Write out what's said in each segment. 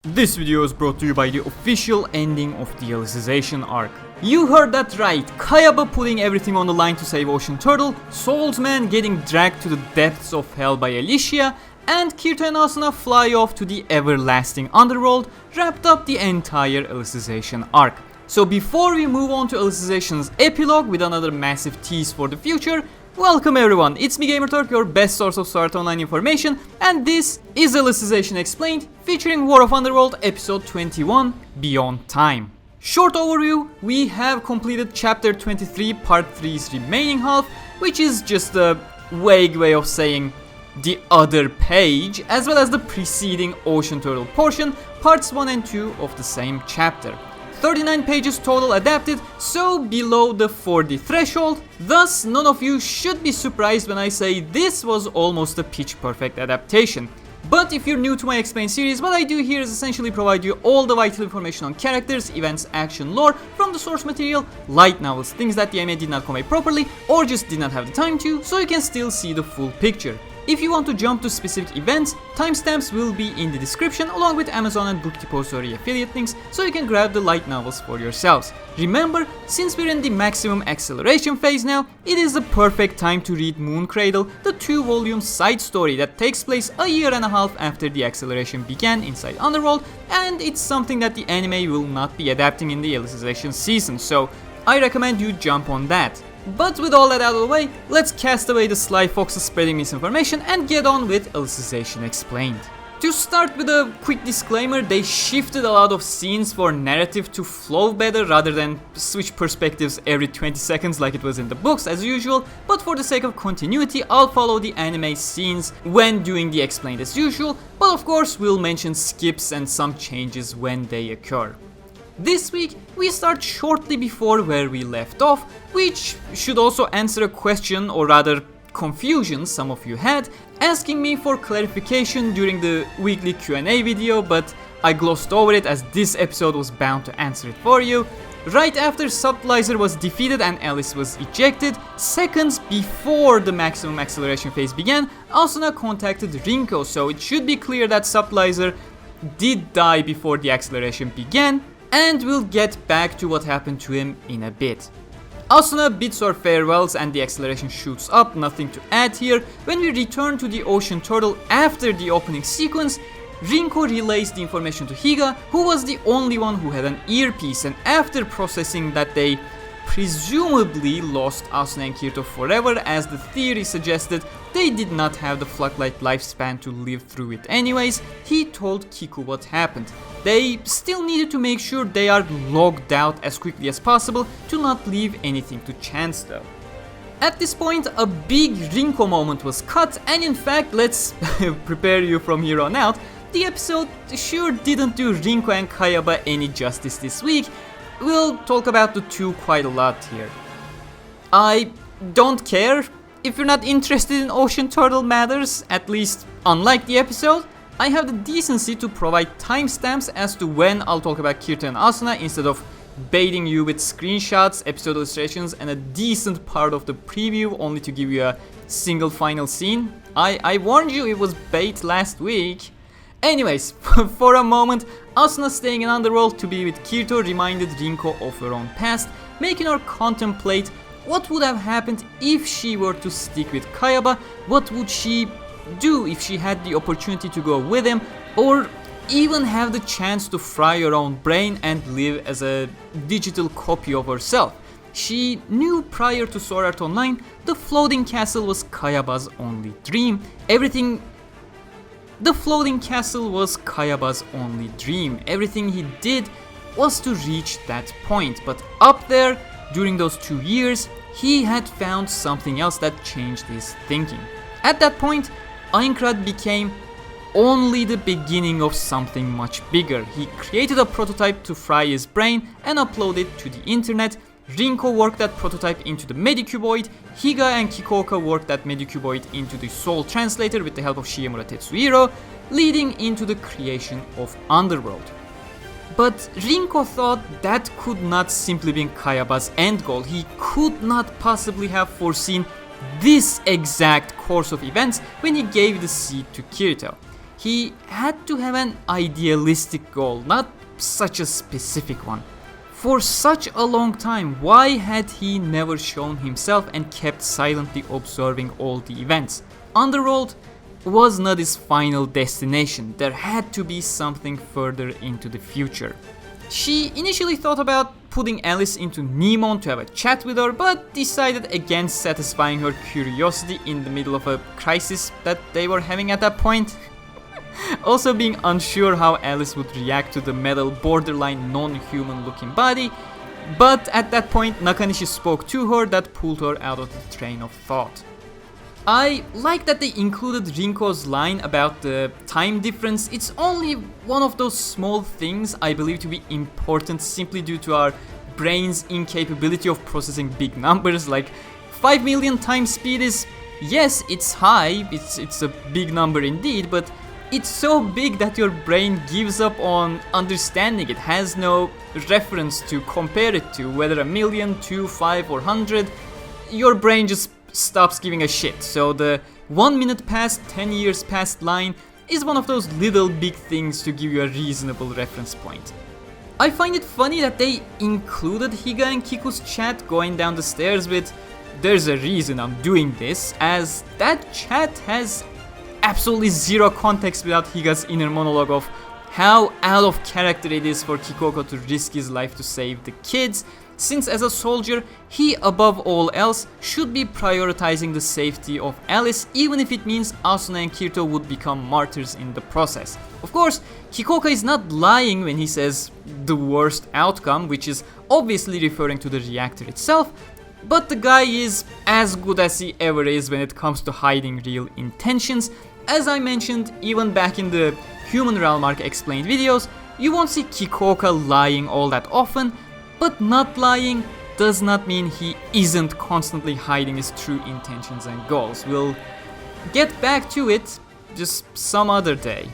This video is brought to you by the official ending of the Alicization arc. You heard that right, Kayaba putting everything on the line to save Ocean Turtle, Soulsman getting dragged to the depths of hell by Alicia, and Kirito and Asuna fly off to the everlasting Underworld wrapped up the entire Alicization arc. So before we move on to Alicization's epilogue with another massive tease for the future, welcome everyone, it's me Gamerturk, your best source of Art Online information, and this is Alicization Explained, featuring War of Underworld episode 21, Beyond Time. Short overview, we have completed chapter 23 part 3's remaining half, which is just a vague way of saying the other page, as well as the preceding Ocean Turtle portion, parts 1 and 2 of the same chapter. 39 pages total adapted, so below the 40 threshold, thus none of you should be surprised when I say this was almost a pitch perfect adaptation. But if you're new to my Explain series, what I do here is essentially provide you all the vital information on characters, events, action, lore from the source material, light novels, things that the anime did not convey properly or just did not have the time to, so you can still see the full picture. If you want to jump to specific events, timestamps will be in the description along with Amazon and Book Depository affiliate links, so you can grab the light novels for yourselves. Remember, since we're in the maximum acceleration phase now, it is the perfect time to read Moon Cradle, the 2-volume side story that takes place a year and a half after the acceleration began inside Underworld, and it's something that the anime will not be adapting in the Alicization season, so I recommend you jump on that. But with all that out of the way, let's cast away the sly foxes spreading misinformation and get on with Alicization Explained. To start with a quick disclaimer, they shifted a lot of scenes for narrative to flow better rather than switch perspectives every 20 seconds like it was in the books as usual, but for the sake of continuity I'll follow the anime scenes when doing the Explained as usual, but of course we'll mention skips and some changes when they occur. This week, we start shortly before where we left off, which should also answer a question, or rather confusion some of you had, asking me for clarification during the weekly Q&A video, but I glossed over it as this episode was bound to answer it for you. Right after Subtlizer was defeated and Alice was ejected, seconds before the maximum acceleration phase began, Asuna contacted Rinko, so it should be clear that Subtlizer did die before the acceleration began, and we'll get back to what happened to him in a bit. Asuna bids her farewells and the acceleration shoots up, nothing to add here. When we return to the Ocean Turtle after the opening sequence, Rinko relays the information to Higa, who was the only one who had an earpiece, and after processing that they presumably lost Asuna and Kirito forever, as the theory suggested they did not have the Floodlight lifespan to live through it anyways, he told Kiku what happened. They still needed to make sure they are logged out as quickly as possible to not leave anything to chance though. At this point, a big Rinko moment was cut, and in fact, let's prepare you from here on out, the episode sure didn't do Rinko and Kayaba any justice this week. We'll talk about the two quite a lot here. I don't care if you're not interested in Ocean Turtle matters, at least unlike the episode. I have the decency to provide timestamps as to when I'll talk about Kirito and Asuna instead of baiting you with screenshots, episode illustrations, and a decent part of the preview only to give you a single final scene. I warned you it was bait last week. Anyways, for a moment, Asuna staying in Underworld to be with Kirito reminded Rinko of her own past, making her contemplate what would have happened if she were to stick with Kayaba, what would she do if she had the opportunity to go with him, or even have the chance to fry her own brain and live as a digital copy of herself. She knew prior to Sword Art Online, the floating castle was Kayaba's only dream. The floating castle was Kayaba's only dream. Everything he did was to reach that point, but up there, during those 2 years, he had found something else that changed his thinking. At that point, Aincrad became only the beginning of something much bigger. He created a prototype to fry his brain and upload it to the internet. Rinko worked that prototype into the Medicuboid, Higa and Kikuoka worked that Medicuboid into the Soul Translator with the help of Shigemura Tetsuhiro, leading into the creation of Underworld. But Rinko thought that could not simply be Kayaba's end goal. He could not possibly have foreseen this exact course of events when he gave the seed to Kirito. he had to have an idealistic goal, not such a specific one. For such a long time, why had he never shown himself and kept silently observing all the events? Underworld was not his final destination. There had to be something further into the future. She initially thought about putting Alice into Neemon to have a chat with her, but decided against satisfying her curiosity in the middle of a crisis that they were having at that point. Also being unsure how Alice would react to the metal, borderline non-human looking body, but at that point Nakanishi spoke to her that pulled her out of the train of thought. I like that they included Rinko's line about the time difference. It's only one of those small things I believe to be important simply due to our brain's incapability of processing big numbers. Like 5 million times speed is, yes, it's high, it's a big number indeed, but it's so big that your brain gives up on understanding it, has no reference to compare it to, whether a million, 2, 5 or 100, your brain just stops giving a shit. So the 1 minute past, 10 years past line is one of those little big things to give you a reasonable reference point. I find it funny that they included Higa and Kiku's chat going down the stairs with "there's a reason I'm doing this," as that chat has absolutely zero context without Higa's inner monologue of how out of character it is for Kikuoka to risk his life to save the kids, since as a soldier, he above all else should be prioritizing the safety of Alice, even if it means Asuna and Kirito would become martyrs in the process. Of course, Kikuoka is not lying when he says the worst outcome, which is obviously referring to the reactor itself, but the guy is as good as he ever is when it comes to hiding real intentions. As I mentioned, even back in the Human Realm Arc Explained videos, you won't see Kikuoka lying all that often, but not lying does not mean he isn't constantly hiding his true intentions and goals. We'll get back to it just some other day.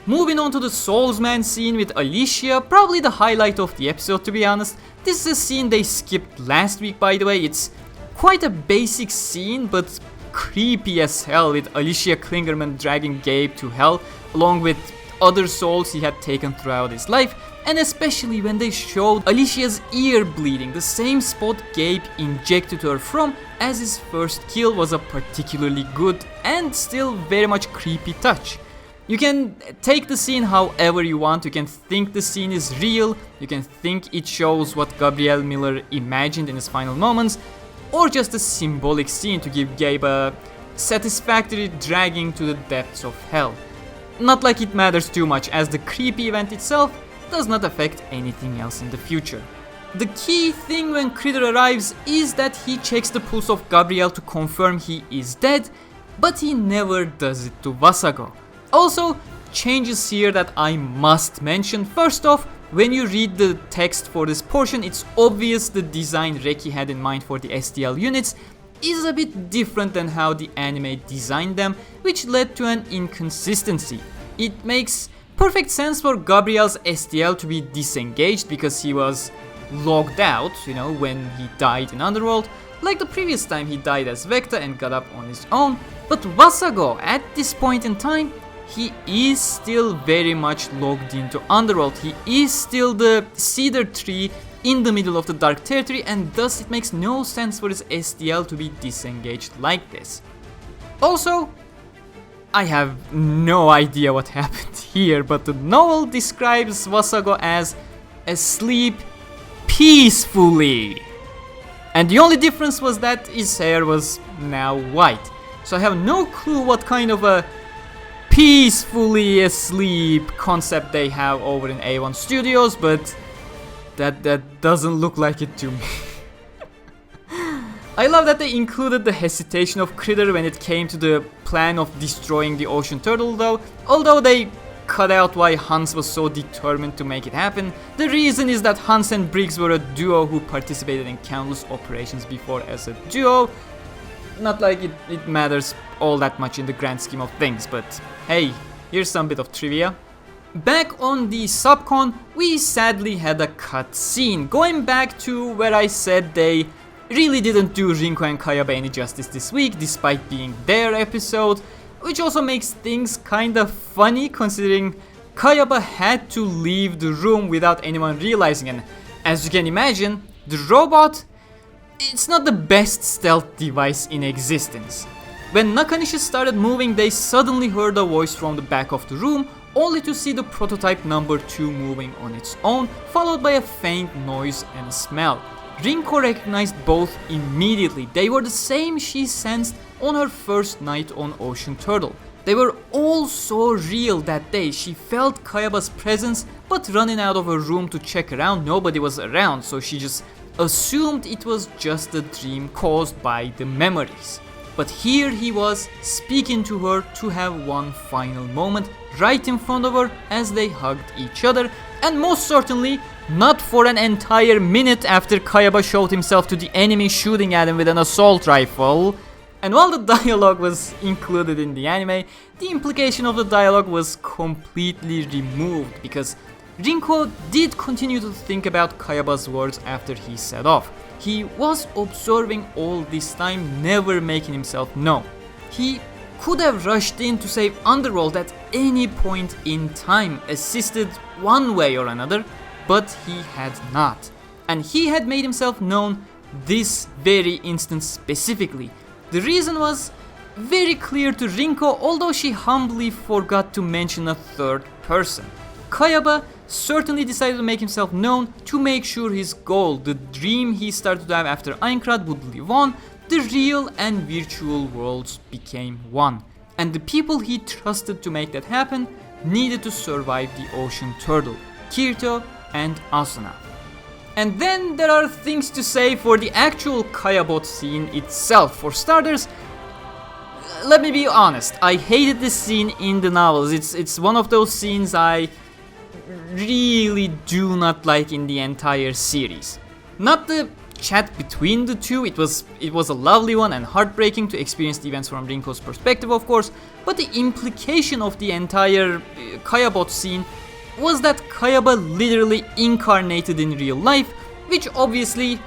Moving on to the Soulsman scene with Alicia, probably the highlight of the episode to be honest. This is a scene they skipped last week, by the way. It's quite a basic scene, but creepy as hell, with Alicia Klingerman dragging Gabe to hell along with other souls he had taken throughout his life, and especially when they showed Alicia's ear bleeding, the same spot Gabe injected her from as his first kill was a particularly good and still very much creepy touch. You can take the scene however you want, you can think the scene is real, you can think it shows what Gabriel Miller imagined in his final moments, or just a symbolic scene to give Gabe a satisfactory dragging to the depths of hell. Not like it matters too much, as the creepy event itself does not affect anything else in the future. The key thing when Critter arrives is that he checks the pulse of Gabriel to confirm he is dead, but he never does it to Vassago. Also, changes here that I must mention. First off, when you read the text for this portion, it's obvious the design Reki had in mind for the STL units is a bit different than how the anime designed them, which led to an inconsistency. It makes perfect sense for Gabriel's STL to be disengaged because he was logged out, when he died in Underworld, like the previous time he died as Vecta and got up on his own. But Vassago, at this point in time, he is still very much logged into Underworld. He is still the cedar tree in the middle of the dark territory, and thus it makes no sense for his STL to be disengaged like this. Also, I have no idea what happened here, but the novel describes Vassago as asleep peacefully. And the only difference was that his hair was now white. So I have no clue what kind of a peacefully asleep concept they have over in A1 Studios, but that doesn't look like it to me. I love that they included the hesitation of Critter when it came to the plan of destroying the ocean turtle though, although they cut out why Hans was so determined to make it happen. The reason is that Hans and Briggs were a duo who participated in countless operations before as a duo. Not like it matters all that much in the grand scheme of things, but hey, here's some bit of trivia. Back on the subcon, we sadly had a cut scene, going back to where I said they really didn't do Rinko and Kayaba any justice this week, despite being their episode. which also makes things kinda funny considering Kayaba had to leave the room without anyone realizing, and as you can imagine, the robot, it's not the best stealth device in existence. When Nakanishi started moving, they suddenly heard a voice from the back of the room, only to see the prototype number 2 moving on its own, followed by a faint noise and a smell. Rinko recognized both immediately. They were the same she sensed on her first night on Ocean Turtle. They were all so real that day. She felt Kayaba's presence, but running out of her room to check around, nobody was around, so she just assumed it was just a dream caused by the memories. But here he was, speaking to her to have one final moment right in front of her as they hugged each other, and most certainly not for an entire minute after Kayaba showed himself to the enemy shooting at him with an assault rifle. And while the dialogue was included in the anime, the implication of the dialogue was completely removed because Rinko did continue to think about Kayaba's words after he set off. He was observing all this time, never making himself known. He could have rushed in to save Underworld at any point in time, assisted one way or another, but he had not. And he had made himself known this very instant specifically. The reason was very clear to Rinko, although she humbly forgot to mention a third person. Kayaba certainly decided to make himself known to make sure his goal, the dream he started to have after Aincrad, would live on. The real and virtual worlds became one, and the people he trusted to make that happen needed to survive the Ocean Turtle, Kirito and Asuna. And then there are things to say for the actual Kayabot scene itself. For starters, let me be honest, I hated this scene in the novels. It's one of those scenes I really do not like in the entire series. Not the chat between the two, it was a lovely one and heartbreaking to experience the events from Rinko's perspective, of course, but the implication of the entire Kayabot scene was that Kayaba literally incarnated in real life, which obviously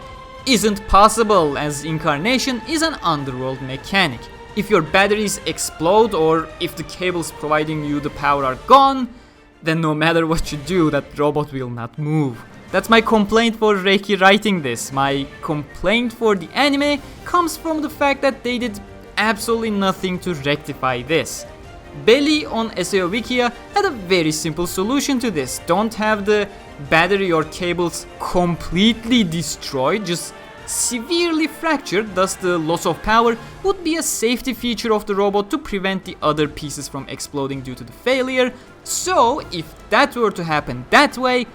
isn't possible as incarnation is an underworld mechanic. If your batteries explode or if the cables providing you the power are gone, then no matter what you do, that robot will not move. That's my complaint for Reiki writing this. My complaint for the anime comes from the fact that they did absolutely nothing to rectify this. Belly on SAO Wikia had a very simple solution to this. Don't have the battery or cables completely destroyed, just severely fractured, thus the loss of power would be a safety feature of the robot to prevent the other pieces from exploding due to the failure. So if that were to happen that way,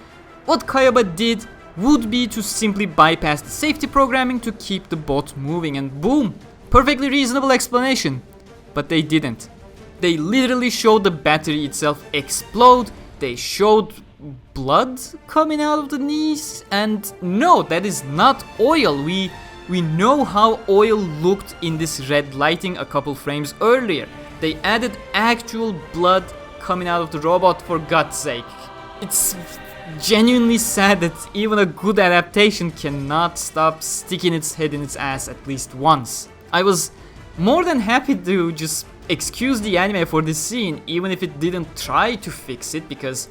what Kayaba did would be to simply bypass the safety programming to keep the bot moving, and boom, perfectly reasonable explanation. But they didn't. They literally showed the battery itself explode, they showed blood coming out of the knees, and no, that is not oil. We know how oil looked in this red lighting a couple frames earlier. They added actual blood coming out of the robot, for God's sake. It's genuinely sad that even a good adaptation cannot stop sticking its head in its ass at least once. I was more than happy to just excuse the anime for this scene, even if it didn't try to fix it, because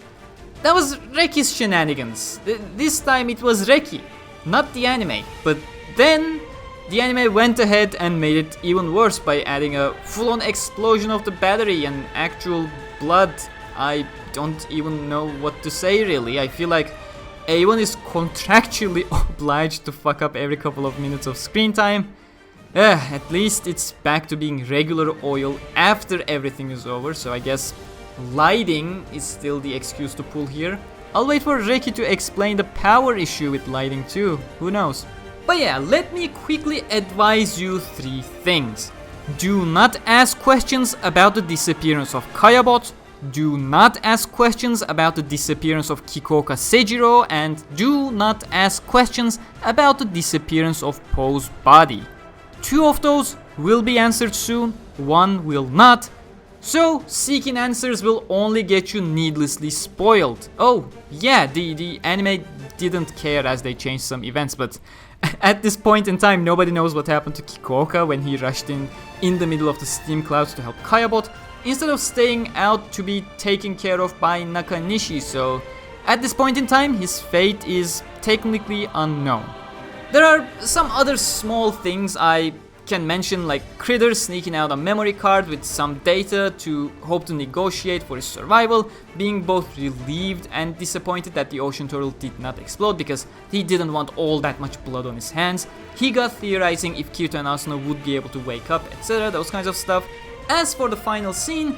that was Reki's shenanigans. This time it was Reki, not the anime. But then the anime went ahead and made it even worse by adding a full-on explosion of the battery and actual blood. I don't even know what to say, really. I feel like A1 is contractually obliged to fuck up every couple of minutes of screen time. At least it's back to being regular oil after everything is over, so I guess lighting is still the excuse to pull here. I'll wait for Reki to explain the power issue with lighting too, who knows. But yeah, let me quickly advise you 3 things. Do not ask questions about the disappearance of Kayabot, do not ask questions about the disappearance of Kikuoka Seijiro, and do not ask questions about the disappearance of Poe's body. 2 of those will be answered soon, 1 will not. So, seeking answers will only get you needlessly spoiled. Oh, yeah, the anime didn't care as they changed some events, but at this point in time, nobody knows what happened to Kikuoka when he rushed in the middle of the steam clouds to help Kayabot, instead of staying out to be taken care of by Nakanishi, so at this point in time, his fate is technically unknown. There are some other small things I can mention, like Critter sneaking out a memory card with some data to hope to negotiate for his survival, being both relieved and disappointed that the ocean turtle did not explode because he didn't want all that much blood on his hands. He got theorizing if Kirito and Asuna would be able to wake up, etc., those kinds of stuff. As for the final scene,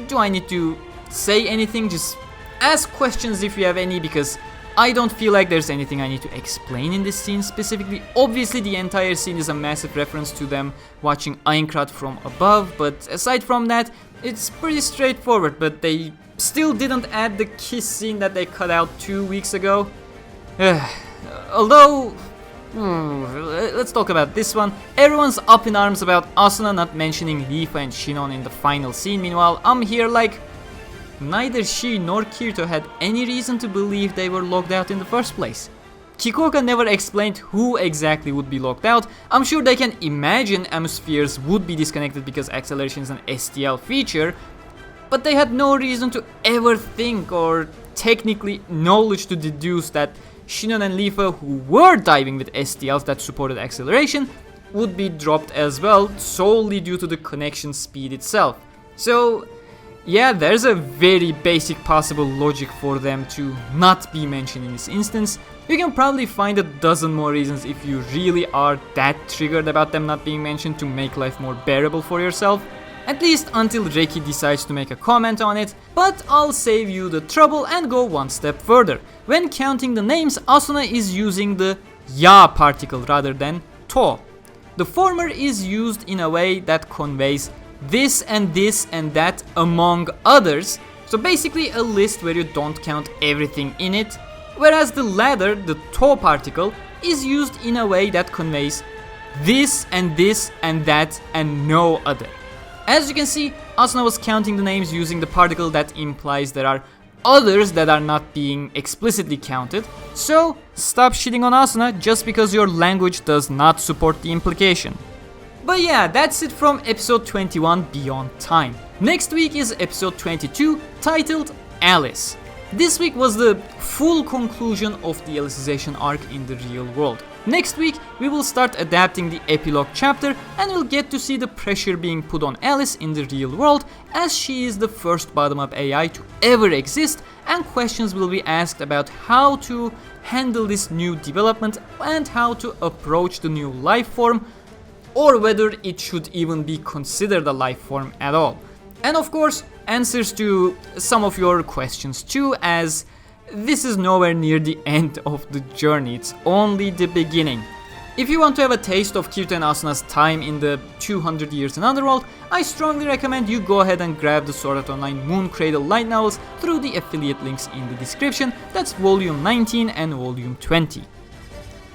do I need to say anything? Just ask questions if you have any, because I don't feel like there's anything I need to explain in this scene specifically. Obviously, the entire scene is a massive reference to them watching Aincrad from above, but aside from that, it's pretty straightforward. But they still didn't add the kiss scene that they cut out 2 weeks ago. Although, let's talk about this one. Everyone's up in arms about Asuna not mentioning Leafa and Shinon in the final scene. Meanwhile, I'm here like, neither she nor Kirito had any reason to believe they were locked out in the first place. Kikuoka never explained who exactly would be locked out. I'm sure they can imagine Atmospheres would be disconnected because acceleration is an STL feature, but they had no reason to ever think or technically knowledge to deduce that Shinon and Leafa, who were diving with STLs that supported acceleration, would be dropped as well, solely due to the connection speed itself. So yeah, there's a very basic possible logic for them to not be mentioned in this instance. You can probably find a dozen more reasons if you really are that triggered about them not being mentioned to make life more bearable for yourself. At least until Reki decides to make a comment on it, but I'll save you the trouble and go one step further. When counting the names, Asuna is using the ya particle rather than to. The former is used in a way that conveys this and that among others, so basically a list where you don't count everything in it, whereas the latter, the to particle, is used in a way that conveys this and that and no other. As you can see, Asuna was counting the names using the particle that implies there are others that are not being explicitly counted, so stop shitting on Asuna just because your language does not support the implication. But yeah, that's it from episode 21 Beyond Time. Next week is episode 22, titled Alice. This week was the full conclusion of the Alicization arc in the real world. Next week, we will start adapting the epilogue chapter and we'll get to see the pressure being put on Alice in the real world, as she is the first bottom-up AI to ever exist, and questions will be asked about how to handle this new development and how to approach the new life form, or whether it should even be considered a life form at all. And of course, answers to some of your questions too, as this is nowhere near the end of the journey, it's only the beginning. If you want to have a taste of Kirito and Asuna's time in the 200 years in Underworld, I strongly recommend you go ahead and grab the Sword Art Online Moon Cradle light novels through the affiliate links in the description. That's volume 19 and volume 20.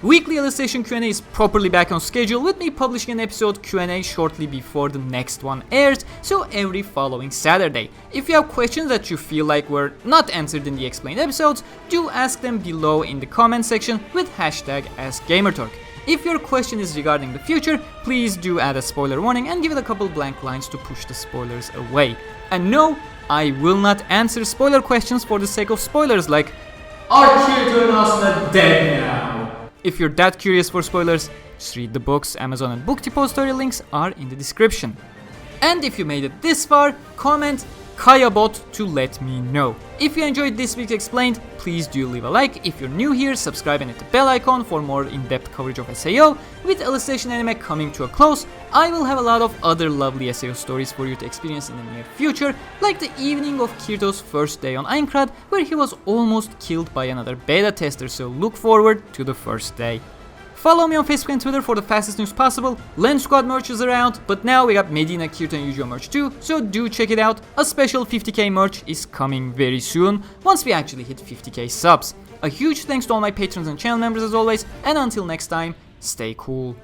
Weekly Alicization Q&A is properly back on schedule, with me publishing an episode Q&A shortly before the next one airs, so every following Saturday. If you have questions that you feel like were not answered in the explained episodes, do ask them below in the comment section with hashtag AskGamerturk. If your question is regarding the future, please do add a spoiler warning and give it a couple blank lines to push the spoilers away. And no, I will not answer spoiler questions for the sake of spoilers like, are Kirito and Asuna dead now? If you're that curious for spoilers, just read the books. Amazon and Book Depository links are in the description. And if you made it this far, comment Kayabot to let me know. If you enjoyed this week's Explained, please do leave a like. If you're new here, subscribe and hit the bell icon for more in-depth coverage of SAO. With Alicization Anime coming to a close, I will have a lot of other lovely SAO stories for you to experience in the near future, like the evening of Kirito's first day on Aincrad, where he was almost killed by another beta tester, so look forward to the first day. Follow me on Facebook and Twitter for the fastest news possible. Lens Squad merch is around, but now we got Medina, Kirito and Yu-Gi-Oh merch too, so do check it out. A special 50k merch is coming very soon, once we actually hit 50k subs. A huge thanks to all my patrons and channel members as always, and until next time, stay cool.